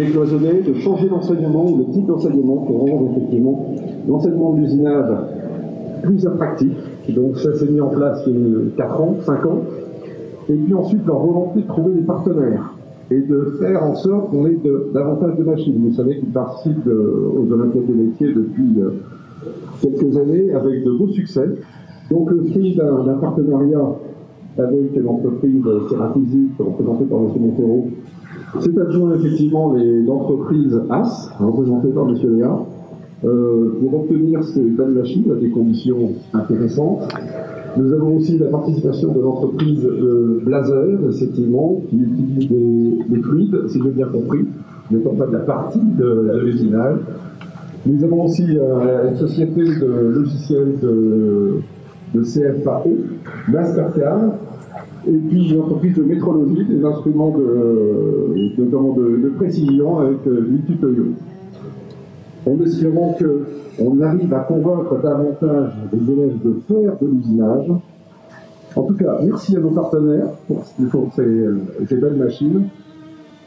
décloisonner, de changer l'enseignement ou le type d'enseignement pour rendre effectivement l'enseignement de l'usinage plus attractif. Donc ça s'est mis en place il y a 4 ans, 5 ans. Et puis ensuite leur volonté de trouver des partenaires et de faire en sorte qu'on ait davantage de machines. Vous savez qu'ils participent aux Olympiades des métiers depuis quelques années avec de beaux succès. Donc le fruit d'un partenariat avec l'entreprise Ceratizit, représentée par M. Montero, c'est adjoint effectivement l'entreprise AS, représentée par M. Léa, pour obtenir ces belles machines à des conditions intéressantes. Nous avons aussi la participation de l'entreprise Blazer, effectivement, qui utilise des fluides, si j'ai bien compris, n'étant pas de la partie de l'usinage. Nous avons aussi une société de logiciels de CFAO, Mastercard, et puis une entreprise de métrologie, des instruments de précision avec Multitoyo. En espérant qu'on arrive à convaincre davantage les élèves de faire de l'usinage. En tout cas, merci à nos partenaires pour ces belles machines,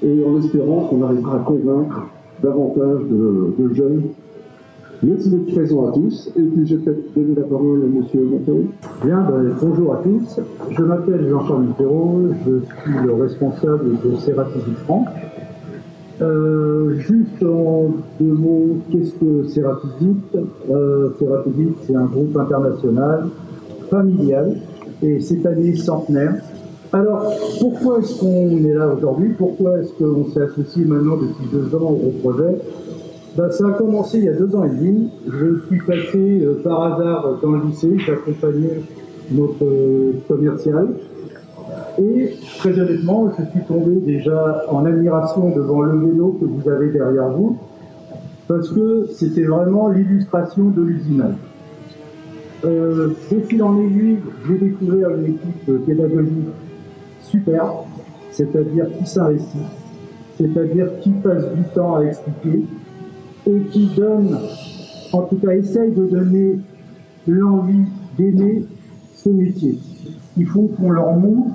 et en espérant qu'on arrivera à convaincre davantage de jeunes. Merci d'être présents à tous, et puis j'ai peut-être donné la parole à M. Montero. Bien, bonjour à tous. Je m'appelle Jean-Charles Montero, je suis le responsable de Ceratizit France. Juste en 2 mots, qu'est-ce que Ceratizit? Ceratizit, c'est un groupe international, familial, et cette année centenaire. Alors, pourquoi est-ce qu'on est là aujourd'hui? Pourquoi est-ce qu'on s'est associé maintenant depuis 2 ans au projet? Ça a commencé il y a 2 ans et demi. Je suis passé par hasard dans le lycée, j'accompagnais notre commercial. Et très honnêtement, je suis tombé déjà en admiration devant le vélo que vous avez derrière vous, parce que c'était vraiment l'illustration de l'usinage. De fil en aiguille, j'ai découvert une équipe pédagogique super, c'est-à-dire qui s'investit, c'est-à-dire qui passe du temps à expliquer, et qui donne, en tout cas essaye de donner l'envie d'aimer ce métier. Il faut qu'on leur montre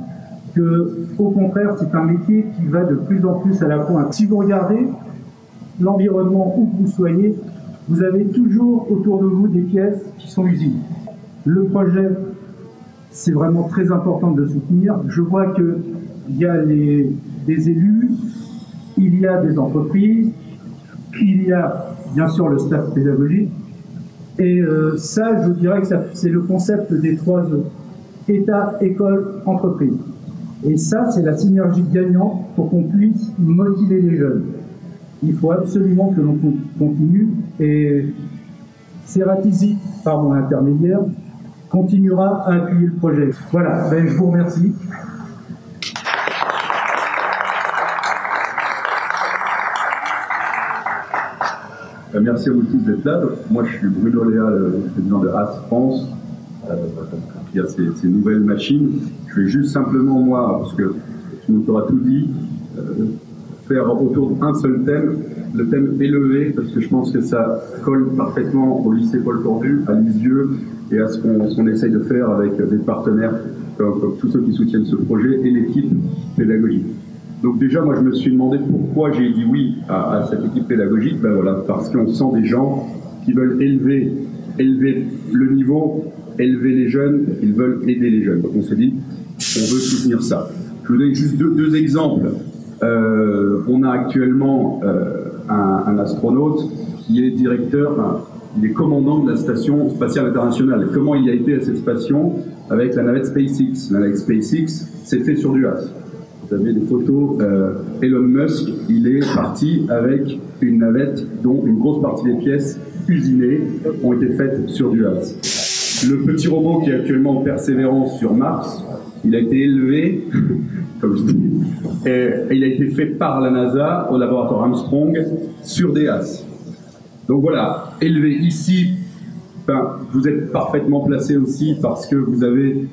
que, au contraire, c'est un métier qui va de plus en plus à la pointe. Si vous regardez l'environnement où vous soyez, vous avez toujours autour de vous des pièces qui sont usines. Le projet, c'est vraiment très important de le soutenir. Je vois qu'il y a des élus, il y a des entreprises, il y a bien sûr le staff pédagogique, et ça, je dirais que c'est le concept des 3 E, État, école, entreprise. Et ça, c'est la synergie gagnante pour qu'on puisse motiver les jeunes. Il faut absolument que l'on continue, et Ceratizit, par mon intermédiaire, continuera à appuyer le projet. Voilà, je vous remercie. Merci à vous tous d'être là. Donc, moi, je suis Bruno Léa, le président de AS France, qui a ces nouvelles machines. Je vais juste simplement, moi, parce que tu nous auras tout dit, faire autour d'un seul thème, le thème élevé, parce que je pense que ça colle parfaitement au lycée Paul Cornu, à Lisieux, et à ce qu'on essaye de faire avec des partenaires comme tous ceux qui soutiennent ce projet et l'équipe pédagogique. Donc déjà, moi, je me suis demandé pourquoi j'ai dit oui à cette équipe pédagogique. Voilà, parce qu'on sent des gens qui veulent élever le niveau, élever les jeunes, ils veulent aider les jeunes. Donc on s'est dit, on veut soutenir ça. Je vous donne juste deux exemples. On a actuellement un astronaute qui est directeur, il est commandant de la station spatiale internationale. Comment il a été à cette station avec la navette SpaceX? La navette SpaceX, c'est fait sur du AS. Vous avez des photos, Elon Musk, il est parti avec une navette dont une grosse partie des pièces usinées ont été faites sur du AS. Le petit robot qui est actuellement en Persévérance sur Mars, il a été élevé, comme je dis, et il a été fait par la NASA au laboratoire Armstrong sur des AS. Donc voilà, élevé ici, vous êtes parfaitement placé aussi parce que vous avez,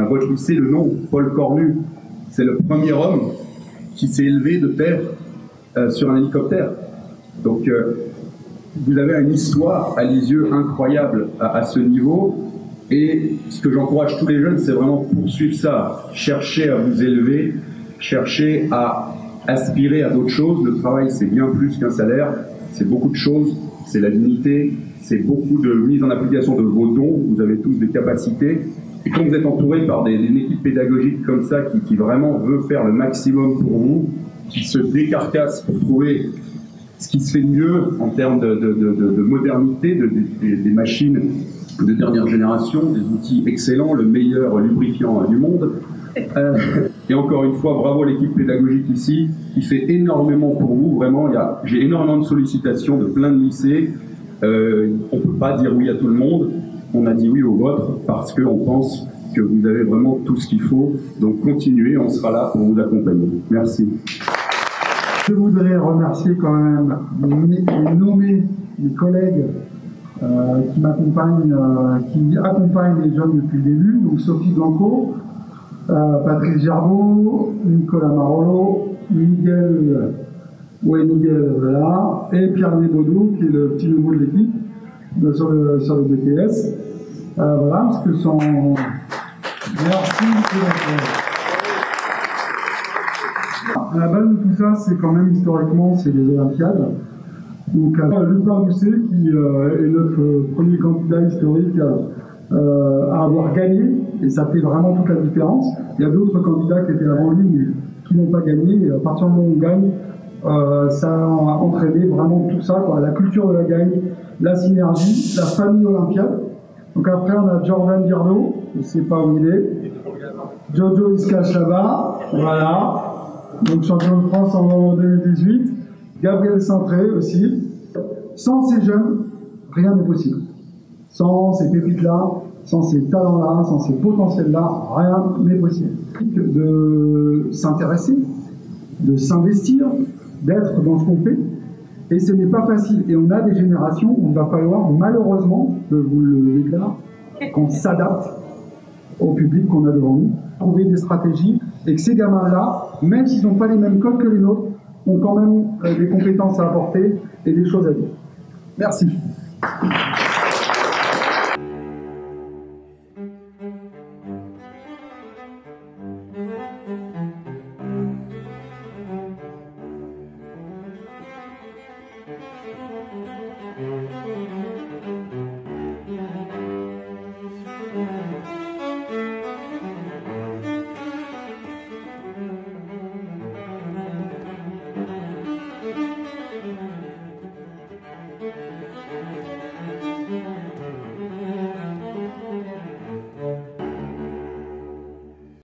votre lycée, le nom, Paul Cornu. C'est le premier homme qui s'est élevé de terre sur un hélicoptère. Donc, vous avez une histoire à Lisieux incroyable à ce niveau. Et ce que j'encourage tous les jeunes, c'est vraiment poursuivre ça. Cherchez à vous élever, cherchez à aspirer à d'autres choses. Le travail, c'est bien plus qu'un salaire, c'est beaucoup de choses, c'est la dignité, c'est beaucoup de mise en application de vos dons, vous avez tous des capacités. Et quand vous êtes entouré par une équipe pédagogique comme ça, qui vraiment veut faire le maximum pour vous, qui se décarcasse pour trouver ce qui se fait de mieux en termes de modernité, des machines de dernière génération, des outils excellents, le meilleur lubrifiant du monde. Et encore une fois, bravo à l'équipe pédagogique ici, qui fait énormément pour vous. Vraiment, j'ai énormément de sollicitations de plein de lycées. On ne peut pas dire oui à tout le monde. On a dit oui au vôtre parce qu'on pense que vous avez vraiment tout ce qu'il faut. Donc continuez, on sera là pour vous accompagner. Merci. Je voudrais remercier quand même mes collègues qui m'accompagnent, qui accompagnent les jeunes depuis le début. Donc Sophie Blanco, Patrick Gerbeau, Nicolas Marolo, Miguel voilà, et Pierre-Louis Baudou, qui est le petit nouveau de l'équipe sur le BTS. Voilà, parce que son... Merci. À la base de tout ça, c'est quand même historiquement, c'est les Olympiades. Donc, Lupin Doucet, qui est notre premier candidat historique à avoir gagné, et ça fait vraiment toute la différence. Il y a d'autres candidats qui étaient avant lui, mais qui n'ont pas gagné, et à partir du moment où on gagne, ça a entraîné vraiment tout ça, quoi. La culture de la gagne, la synergie, la famille olympiade. Donc après, on a Jordan Dirdo, je ne sais pas où il est, Jojo Iskachaba, voilà, donc champion de France en 2018, Gabriel Centré aussi. Sans ces jeunes, rien n'est possible. Sans ces pépites-là, sans ces talents-là, sans ces potentiels-là, rien n'est possible. De s'intéresser, de s'investir, d'être dans ce qu'on fait. Et ce n'est pas facile. Et on a des générations où il va falloir, malheureusement, je vous le déclare, qu'on s'adapte au public qu'on a devant nous, trouver des stratégies, et que ces gamins-là, même s'ils n'ont pas les mêmes codes que les nôtres, ont quand même des compétences à apporter et des choses à dire. Merci.